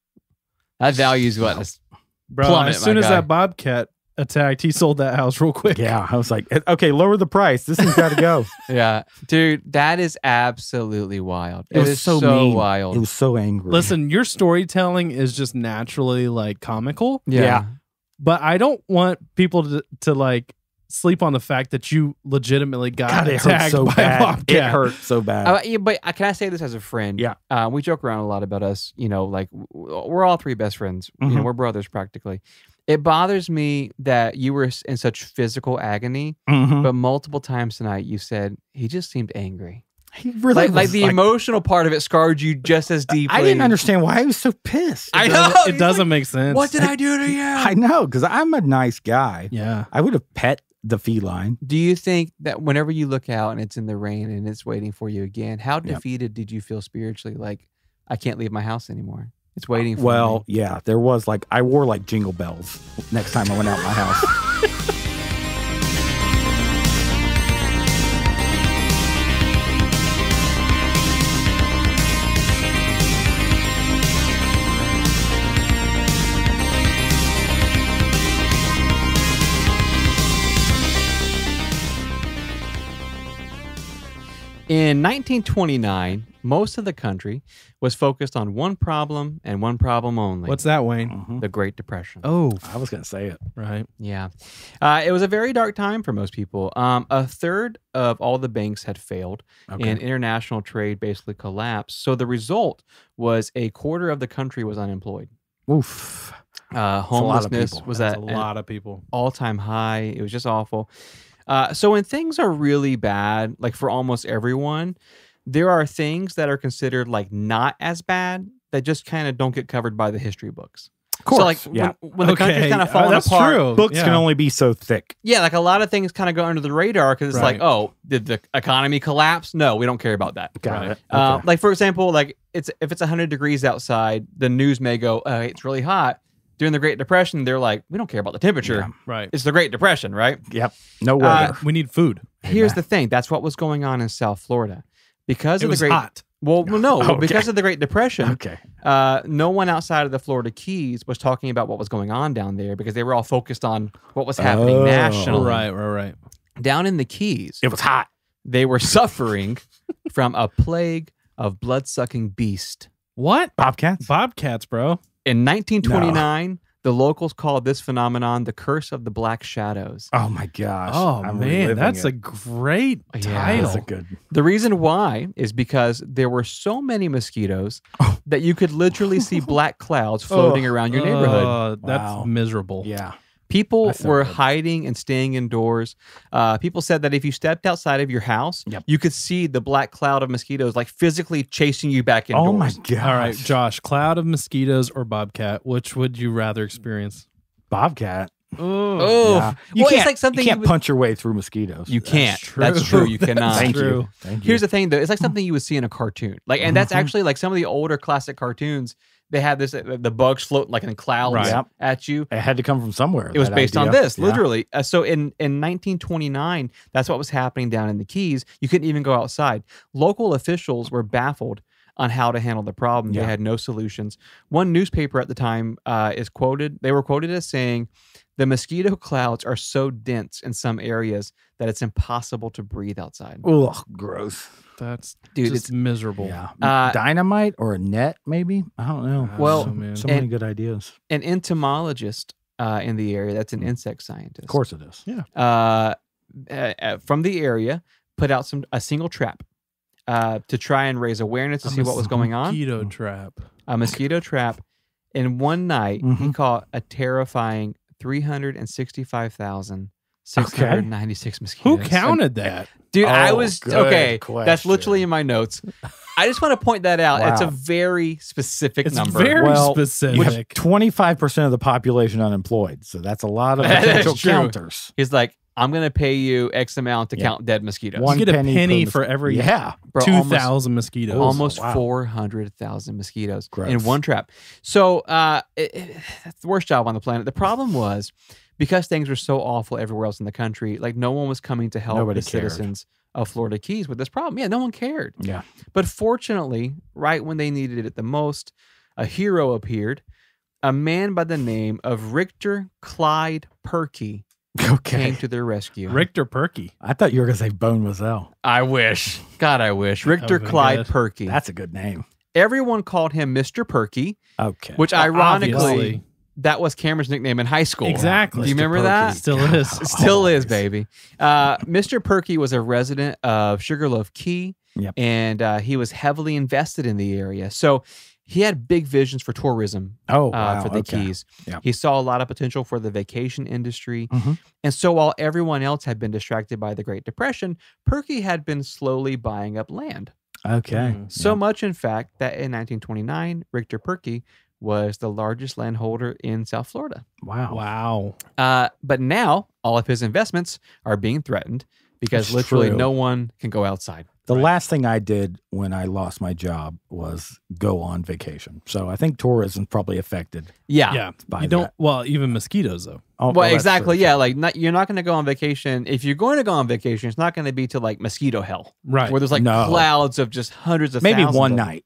That value's what? Bro, Plummet, as soon my as guy. that bobcat attacked, he sold that house real quick. Yeah, I was like, okay, lower the price. This thing's got to go. Yeah. Dude, that is absolutely wild. It was is so mean. wild. It was so angry. Listen, your storytelling is just naturally like comical, yeah. but I don't want people to like sleep on the fact that you legitimately got God, it hurt attacked so by a bad. bobcat. It hurt so bad. Yeah, but can I say this as a friend? Yeah. We joke around a lot about us, like we're all 3 best friends. Mhm. We're brothers practically. It bothers me that you were in such physical agony, Mhm. but multiple times tonight you said he just seemed angry. He really Like was the emotional part of it scarred you just as deeply. I didn't understand why he was so pissed. I It know. doesn't- It He's doesn't like, make sense. What did I do to you? I know, because I'm a nice guy. Yeah. I would have pet the feline. Do you think that whenever you look out and it's in the rain and it's waiting for you again, how Yep. defeated did you feel spiritually? Like, I can't leave my house anymore. It's waiting for Well, me. yeah, there was like, I wore like jingle bells next time I went out my house. In 1929, most of the country was focused on one problem and one problem only. What's that, Wayne? the Great Depression? Oh, I was going to say it. right. Yeah. It was a very dark time for most people. A third of all the banks had failed, and international trade basically collapsed. So the result was a quarter of the country was unemployed. Oof. Homelessness people. was That's at a an lot of people. all-time high. It was just awful. So when things are really bad, like for almost everyone, there are things that are considered like not as bad that just kind of don't get covered by the history books. Of course. So like yeah. when the country's kind of falling that's apart, true. Books Yeah. can only be so thick. yeah, like a lot of things kind of go under the radar because it's like, Right. oh, did the economy collapse? No, we don't care about that. Got Right. it. Okay. Like for example, like if it's 100 degrees outside, the news may go, it's really hot. During the Great Depression, they're like, we don't care about the temperature. Yeah. Right. It's the Great Depression, right? Yep. No weather. We need food. Here's the thing. That's what was going on in South Florida. Because It of the was Great hot. Well, no, Okay. because of the Great Depression, Okay. no one outside of the Florida Keys was talking about what was going on down there because they were all focused on what was happening Oh. nationally. Right. Down in the Keys, It was hot. they were suffering from a plague of blood-sucking beast. What? Bobcats? Bobcats, bro. In 1929, the locals called this phenomenon the Curse of the Black Shadows. Oh my gosh. Oh, I'm man. reliving That's it. a great Yeah. title. That's a good. The reason why is because there were so many mosquitoes that you could literally see black clouds floating around your neighborhood. That's Wow. miserable. Yeah. People That's so were good. hiding and staying indoors. People said that if you stepped outside of your house, Yep. you could see the black cloud of mosquitoes like physically chasing you back indoors. Oh my gosh. All right, Josh, cloud of mosquitoes or bobcat, which would you rather experience? Bobcat. Oh, Yeah. well, it's like something you can't would- punch your way through mosquitoes. You can't. true. That's true. You That's cannot. Thank true. you. Thank you. Here's the thing, though. It's like something you would see in a cartoon. Like, and that's actually like some of the older classic cartoons. They had this the bugs floating like in clouds Right. Yep. at you. It had to come from somewhere. It was that based on idea. this, Yeah. literally. So in 1929, that's what was happening down in the Keys. You couldn't even go outside. Local officials were baffled on how to handle the problem. Yeah. They had no solutions. One newspaper at the time is quoted. They were quoted as saying, "The mosquito clouds are so dense in some areas that it's impossible to breathe outside." Ugh, gross. That's Dude, just it's miserable. Yeah. Dynamite or a net, maybe? I don't know. Well, Oh, man. so many and- good ideas. An entomologist in the area, that's an insect scientist. Of course it is. From the area, put out a single trap to try and raise awareness to see what was going on. Mosquito trap. A mosquito trap. And one night, he Mhm. caught a terrifying 365,696 mosquitoes. Who counted that? Dude, I Oh, was good okay. That's question. literally in my notes. I just want to point that out. It's a Wow. very specific It's number. very Well, specific. You have 25% of the population unemployed, so that's a lot of That is potential true. counters. He's like, I'm going to pay you X amount to Yeah. count dead mosquitoes. One you get a penny penny per for every Yeah. Bro, 2,000 mosquitoes. almost wow. 400,000 mosquitoes in Gross. one trap. So that's the worst job on the planet. The problem was because things were so awful everywhere else in the country, like no one was coming to help Nobody the cared. citizens of Florida Keys with this problem. Yeah, no one cared. Yeah. But fortunately, right when they needed it the most, a hero appeared. A man by the name of Richter Clyde Perky Okay. came to their rescue. Richter Perky. I thought you were going to say Bone Wazelle. I wish. God, I wish. Richter would've been Clyde good. Perky. That's a good name. Everyone called him Mr. Perky, Okay. which ironically, Obviously. that was Cameron's nickname in high school. Exactly. Do you Mr. remember Perky. that? Still is. It still is, Always. baby. Mr. Perky was a resident of Sugarloaf Key, Yep. and he was heavily invested in the area. So he had big visions for tourism Oh, wow. for the okay. Keys. Yep. He saw a lot of potential for the vacation industry. Mhm. And so while everyone else had been distracted by the Great Depression, Perky had been slowly buying up land. Okay. So much, in fact, that in 1929, Richter Perky was the largest landholder in South Florida. Wow. Wow. But now all of his investments are being threatened because It's literally true. no one can go outside. The last thing I did when I lost my job was go on vacation. So I think tourism's probably affected. Yeah. Yeah. by You don't, that. well, even mosquitoes, though. Oh, Well, that's exactly. true. Yeah. Like you're not going to go on vacation. If you're going to go on vacation, it's not going to be to like mosquito hell, Right. where there's like No. clouds of just hundreds of Maybe thousands one of them, night.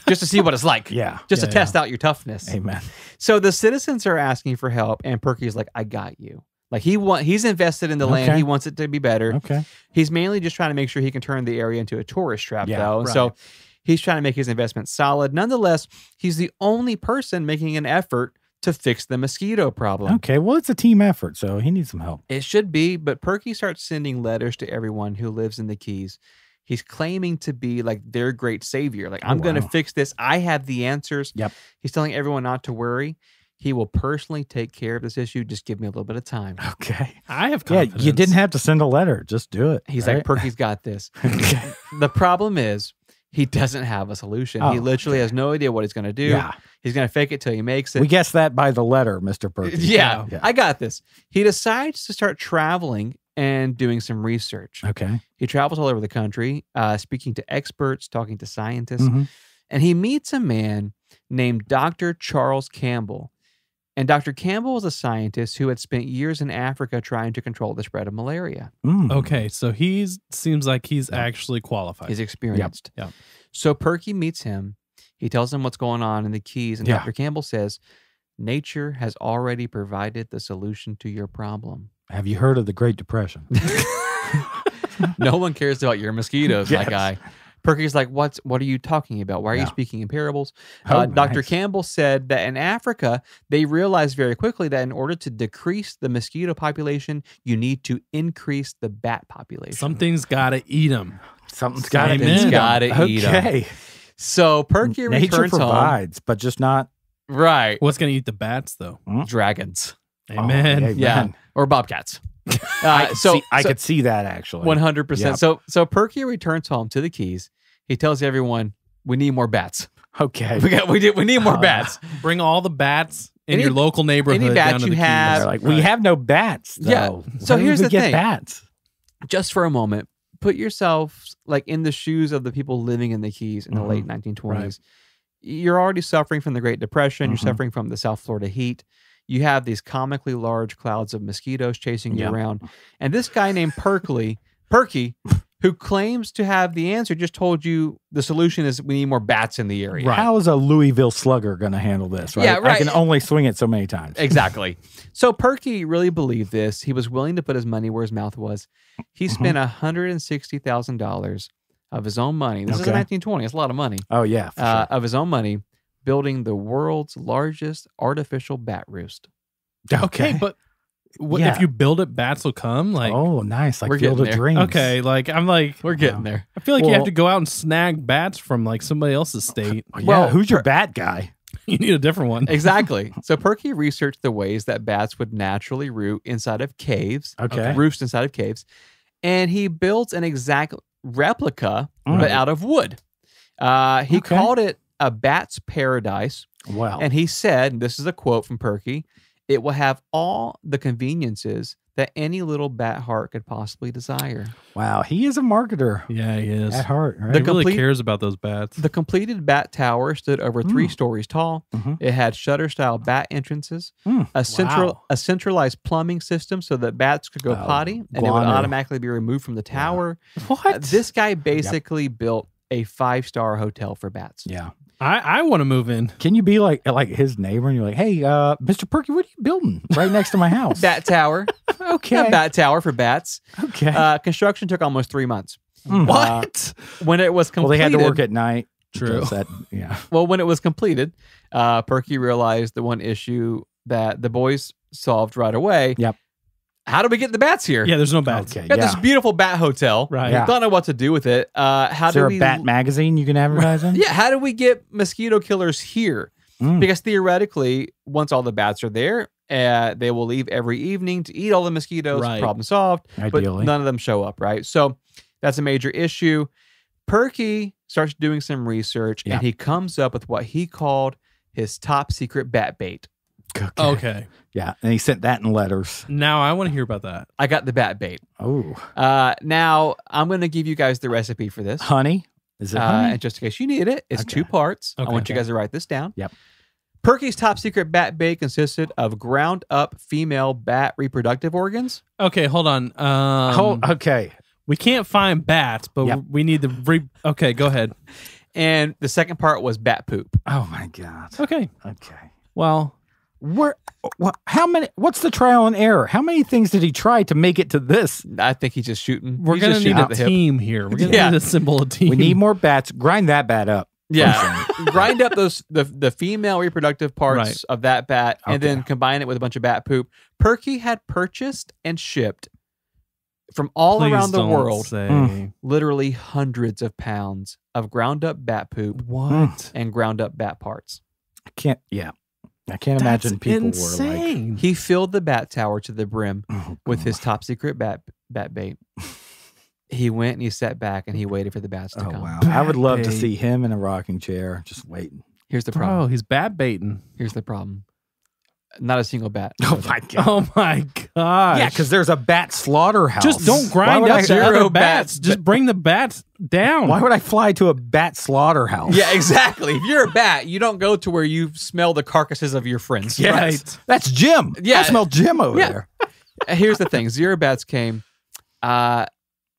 just to see what it's like. Yeah. Just Yeah, to test out your toughness. Amen. So the citizens are asking for help, and Perky's like, "I got you." Like he's invested in the land. Okay. He wants it to be better. Okay. He's mainly just trying to make sure he can turn the area into a tourist trap, Yeah, though. And so he's trying to make his investment solid. Nonetheless, he's the only person making an effort to fix the mosquito problem. Okay. Well, it's a team effort, so he needs some help. It should be, but Perky starts sending letters to everyone who lives in the Keys. He's claiming to be like their great savior. Like, I'm going to wow. fix this. I have the answers. Yep. He's telling everyone not to worry. He will personally take care of this issue. Just give me a little bit of time. Okay. I have Yeah, confidence. you didn't have to send a letter. Just do it. He's right? like, Perky's got this. Okay. The problem is he doesn't have a solution. He Oh, literally has no idea what he's going to do. Yeah. He's going to fake it till he makes it. We guessed that by the letter, Mr. Perky. Yeah, Yeah. I got this. He decides to start traveling and doing some research. Okay. He travels all over the country, speaking to experts, talking to scientists, Mhm. and he meets a man named Dr. Charles Campbell. And Dr. Campbell was a scientist who had spent years in Africa trying to control the spread of malaria. Mm. Okay, so seems like he's actually qualified. He's experienced. Yep. So Perky meets him. He tells him what's going on in the Keys, and Yeah. Dr. Campbell says, nature has already provided the solution to your problem. Have you heard of the Great Depression? No one cares about your mosquitoes, my Yes. guy. Perky's like, what are you talking about? Why are you Yeah. speaking in parables? Oh, Dr. nice. Campbell said that in Africa, they realized very quickly that in order to decrease the mosquito population, you need to increase the bat population. Something's got to eat him. Something's got to Amen. be. It's gotta eat 'em. Okay. So Perky Nature returns home. provides, but just not. Right. What's going to eat the bats, though? Dragons. Amen. Oh, Yeah. Or bobcats. I could see that actually. 100%. Yep. So Perky returns home to the Keys. He tells everyone, we need more bats. Okay. We need more bats. Bring all the bats in Any- your local neighborhood any bat down to you the Keys. have- They're like, we have no bats. Though. Yeah. So Where here's did we the get thing. Bats. Just for a moment, put yourself like in the shoes of the people living in the Keys in the Mhm. late 1920s. Right. You're already suffering from the Great Depression. You're Mhm. suffering from the South Florida heat. You have these comically large clouds of mosquitoes chasing you Yep. around. And this guy named Perky, who claims to have the answer, just told you the solution is we need more bats in the area. Right. How is a Louisville slugger going to handle this? Right? Yeah, right. I can only swing it so many times. Exactly. So Perky really believed this. He was willing to put his money where his mouth was. He spent $160,000 of his own money. This is Okay. 1920. It's a lot of money. Oh yeah, for sure. Of his own money, building the world's largest artificial bat roost. Okay, but what, Yeah. if you build it, bats will come? Like, Oh, nice. Like We're Field of getting there. Dreams. okay, like I'm like, We're getting there. I feel like you have Well- to go out and snag bats from like somebody else's state. Yeah, Well, who's your bat guy? You need a different one. Exactly. So Perky researched the ways that bats would naturally root inside of caves, Okay. roost inside of caves, and he built an exact replica, but Right. out of wood. He Okay. called it a bat's paradise. Wow. And he said, and this is a quote from Perky, it will have all the conveniences that any little bat heart could possibly desire. Wow. He is a marketer Yeah, he is. at heart, right? He The really complete- cares about those bats. The completed bat tower stood over 3 stories tall. Mhm. It had shutter-style bat entrances, Mm. Wow. a centralized plumbing system so that bats could go Oh, potty and it would guano. automatically be removed from the tower. What? This guy basically built a 5-star hotel for bats. Yeah. I want to move in. Can you be like his neighbor and you're like, hey, Mr. Perky, what are you building right next to my house? Bat tower. Okay. A bat tower for bats. Okay. Construction took almost 3 months. Mm. What? When it was Well, completed, they had to work at night. True. because That, yeah. Well, when it was completed, Perky realized the one issue that the boys solved right away. Yep. How do we get the bats here? Yeah, there's no bats. Okay. We got this Yeah. beautiful bat hotel. Right. Yeah. Don't know what to do with it. How Is do there we a bat magazine you can advertise in? Yeah, how do we get mosquito killers here? Mm. Because theoretically, once all the bats are there, they will leave every evening to eat all the mosquitoes. Right. Problem solved. Ideally. But none of them show up, right? So that's a major issue. Perky starts doing some research Yeah. and he comes up with what he called his top secret bat bait. Okay. Yeah, and he sent that in letters. Now I want to hear about that. I got the bat bait. Oh, Now I'm going to give you guys the recipe for this. honey? Is it honey? And just in case you need it, it's Okay. 2 parts. Okay. I want you guys to write this down. Yep. Perky's top secret bat bait consisted of ground up female bat reproductive organs. Okay, hold on. Okay. We can't find bats, but Yep. we need the. Okay, go ahead. And the second part was bat poop. Oh my God. Okay. Okay. Well, How many? What's the trial and error? How many things did he try to make it to this? I think he's just shooting. we're He's gonna just need shooting a at the hip. team here. We're gonna Yeah. need to assemble a team. We need more bats. Grind that bat up. Yeah, grind up the female reproductive parts Right. of that bat, and Okay. then combine it with a bunch of bat poop. Perky had purchased and shipped from all Please around the don't world, Say. literally hundreds of pounds of ground up bat poop What? and ground up bat parts. I can't. Yeah. I can't imagine people were like. insane. He filled the bat tower to the brim Oh, with God. his top secret bat bait. He went and he sat back and he waited for the bats to Oh come. wow! I would love to bait. see him in a rocking chair, just waiting. Here's the Bro, problem. he's bat baiting. Here's the problem. Not a single bat. Oh my God! Oh my gosh. Yeah, because there's a bat slaughterhouse. just don't Why grind would up I- the Zero other bats, bats. Just bring the bats down. Why would I fly to a bat slaughterhouse? Yeah, exactly. If you're a bat, you don't go to where you smell the carcasses of your friends. Yes. Right. That's Jim. Yeah. I smell Jim over Yeah. there. Here's the thing: 0 bats came.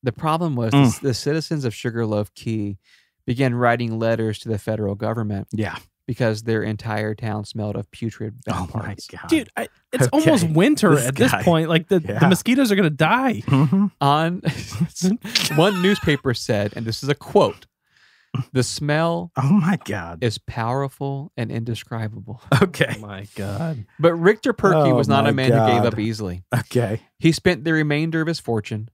The problem was the citizens of Sugarloaf Key began writing letters to the federal government Yeah. because their entire town smelled of putrid bat Oh my parts. God, Dude, it's Okay. almost winter This at this guy. point. Like the Yeah. mosquitoes are gonna die. Mhm. On one newspaper said, and this is a quote: "The smell Oh my God. is powerful and indescribable." Okay. My God. But Richter Perky Oh was not my a man who gave God. up easily. Okay. He spent the remainder of his fortune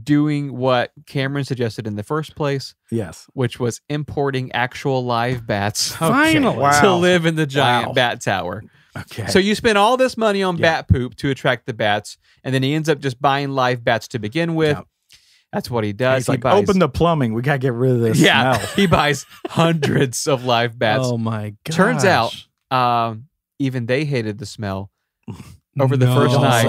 doing what Cameron suggested in the first place, Yes. which was importing actual live bats Finally. Wow. to live in the giant Wow. bat tower. Okay. So you spend all this money on Yeah. bat poop to attract the bats, and then he ends up just buying live bats to begin with. Yep. That's what he does. He's He like, buys, open the plumbing. We gotta get rid of this yeah, smell. he buys hundreds of live bats. Oh my God. Turns out, even they hated the smell. Over the first night.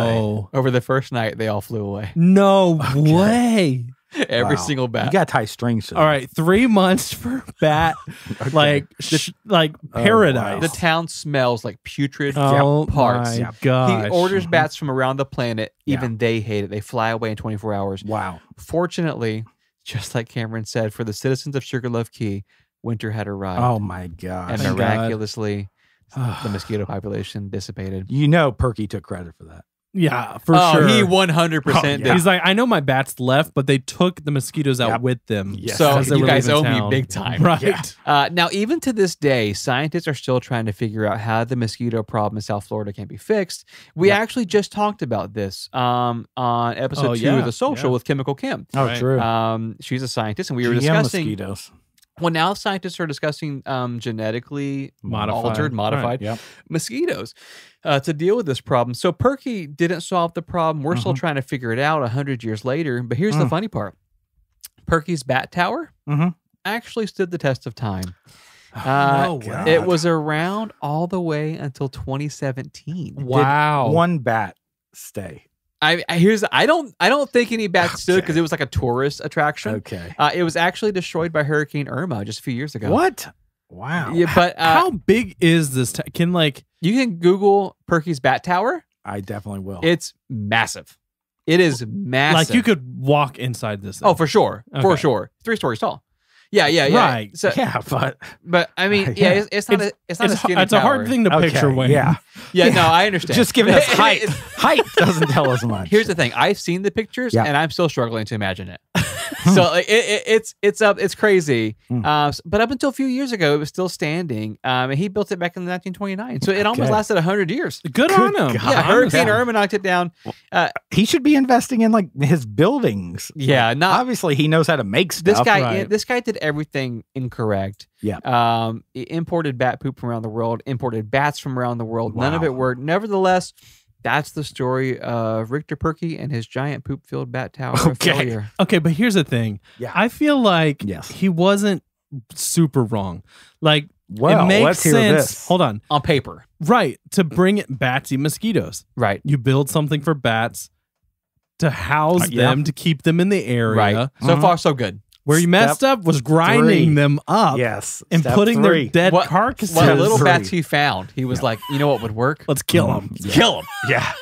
Over the first night, they all flew away. No Okay. way. Every Wow. single bat. You gotta tie strings to All right, 3 months for bat, Okay. like Oh, paradise. The town smells like putrid Oh parts. my Yep. gosh. He orders bats from around the planet. Yeah. Even they hate it. They fly away in 24 hours. Wow. Fortunately, just like Cameron said, for the citizens of Sugarloaf Key, winter had arrived. Oh my gosh. and Thank God. miraculously, the mosquito population dissipated. You know Perky took credit for that. Yeah, for Oh, sure. he 100% Oh, yeah. did. He's like, I know my bats left, but they took the mosquitoes out Yep. with them. Yes. So because they you were guys leaving owe me town. big time. Right. Yeah. Now, even to this day, scientists are still trying to figure out how the mosquito problem in South Florida can be fixed. We Yep. actually just talked about this on episode Oh, 2 yeah, of The Social yeah. with Chemical Kim. Oh, Right. true. She's a scientist, and we were GM discussing. mosquitoes. Well, now scientists are discussing genetically Modified. modified Yep. mosquitoes to deal with this problem. So Perky didn't solve the problem. We're still trying to figure it out 100 years later. But here's the funny part: Perky's bat tower Mhm. actually stood the test of time. No way. It was around all the way until 2017. Wow. One bat stay. I don't think any bats stood Okay. because it was like a tourist attraction. Okay. It was actually destroyed by Hurricane Irma just a few years ago. What? Wow. Yeah, but How big is this? Can like you can Google Perky's bat tower. I definitely will. It's massive. It is massive. like you could walk inside this thing. Oh, for sure, for Okay. sure. 3 stories tall. Yeah. Right. So, yeah, but I mean, yeah, Yeah. it's not a skinny it's a hard tower. thing to Okay, picture, Wayne. Yeah. Yeah, no, I understand. Just giving us height. Height doesn't tell us much. Here's the thing: I've seen the pictures, Yeah. and I'm still struggling to imagine it. So like, it's crazy. But up until a few years ago, it was still standing. And he built it back in 1929, so it almost Okay. lasted 100 years. Good on him. God. Yeah, Hurricane Yeah. Irma knocked it down. He should be investing in like his buildings. Yeah, Like, not- obviously he knows how to make stuff. This guy did everything incorrect. Yeah. He imported bat poop from around the world, imported bats from around the world. None of Wow. it worked. Nevertheless, that's the story of Richter Perky and his giant poop-filled bat tower of Okay. failure. Okay, but here's the thing. Yeah. I feel like Yes. he wasn't super wrong. Like Well, it makes let's hear sense. this. Hold on. On paper. Right. To bring it batsy mosquitoes. Right. You build something for bats to house Yeah. them, to keep them in the area. Right. So far, so good. Where you messed up was grinding 3. them up Yes. and Step putting 3. their dead What carcasses. little 3. bats he found, he was like, you know what would work? Let's kill them. Kill them. Yeah.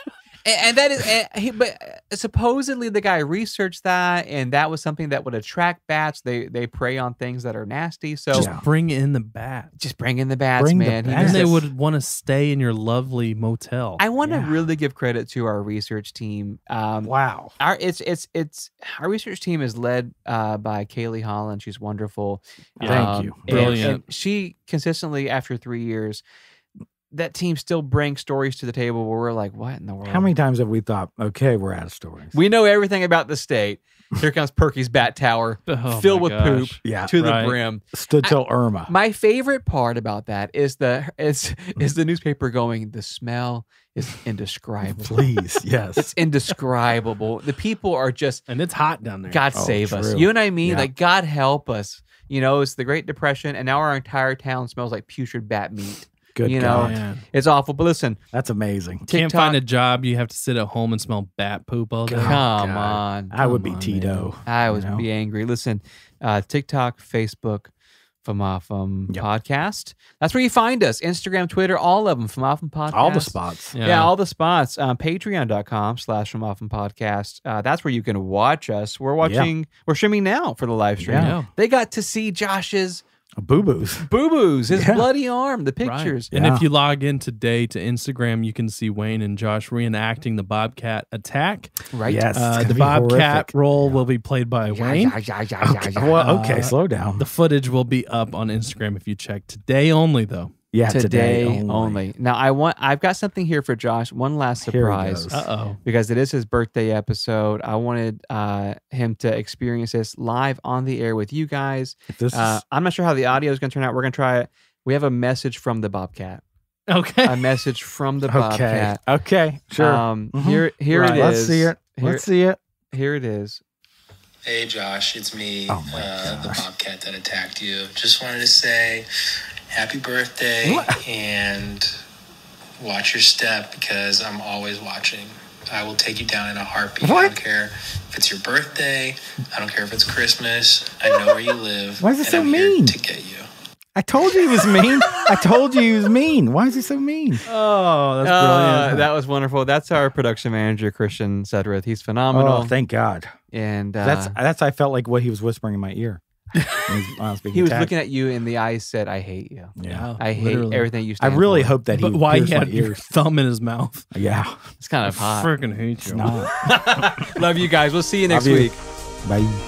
And that is, but supposedly the guy researched that, and that was something that would attract bats. They prey on things that are nasty. So Just Yeah. bring in the bat. just bring in the bats, Bring the man. He bats. was And they just- would want to stay in your lovely motel. I want to Yeah. really give credit to our research team. Wow. Our our research team is led by Kaylee Holland. She's wonderful. Thank you. and- Brilliant. and she consistently, after 3 years, that team still brings stories to the table where we're like, what in the world? How many times have we thought, okay, we're out of stories? We know everything about the state. Here comes Perky's bat tower, Oh filled my with poop gosh. Yeah. to the Right. brim. Stood till Irma. My favorite part about that is the newspaper going, the smell is indescribable. Please. Yes. It's indescribable. The people are just, And it's hot down there. God Oh, save us. true. You know what I mean? Yeah. Like, God help us. You know, it's the Great Depression, and now our entire town smells like putrid bat meat. Good you God. know, Man. It's awful. But listen, That's amazing. Can't TikTok- find a job. You have to sit at home and smell bat poop all day. God. come God. on. I would be Come on, Tito. I would you know? be angry. Listen, TikTok, Facebook, Famafum Yep. Podcast. That's where you find us. Instagram, Twitter, all of them. Famafum Podcast. All the spots. Yeah, all the spots. Patreon.com/Famafum Podcast. That's where you can watch us. We're watching, we're streaming now for the live stream. Yeah. They got to see Josh's Boo-boos. boo-boos, his Yeah. bloody arm, the Right. pictures. And Yeah. if you log in today to Instagram, you can see Wayne and Josh reenacting the bobcat attack. Right? Yes. it's gonna The be bobcat horrific. role will be played by Wayne. Well, okay, slow down. The footage will be up on Instagram if you check today only, though. Yeah, Today only. Now I've got something here for Josh. One last Here he surprise. goes. Uh-oh. Because it is his birthday episode. I wanted him to experience this live on the air with you guys. If this is, I'm not sure how the audio is going to turn out. We're going to try it. We have a message from the bobcat. Okay. A message from the okay, bobcat. okay, sure. Here Right. it is. Let's see it. Let's see it. Here it is. Hey Josh, it's me, Oh my the gosh. bobcat that attacked you. Just wanted to say happy birthday and watch your step because I'm always watching. I will take you down in a heartbeat. I What? don't care if it's your birthday. I don't care if it's Christmas. I know where you live. Why is it and so I'm here mean? to get you. I told you he was mean. I told you he was mean. Why is he so mean? Oh, that's brilliant. That was wonderful. That's our production manager, Christian Sedrith. He's phenomenal. Oh, thank God. And That's I felt like what he was whispering in my ear. when I was being he was attacked. looking at you in the eyes, said, I hate you. Yeah. I hate literally. everything you I stand really for. hope that he But why he pierced my had your ears. thumb in his mouth? Yeah. It's kind of hot. Freaking hate you. Not. Love you guys. We'll see you next Love you. week. Bye.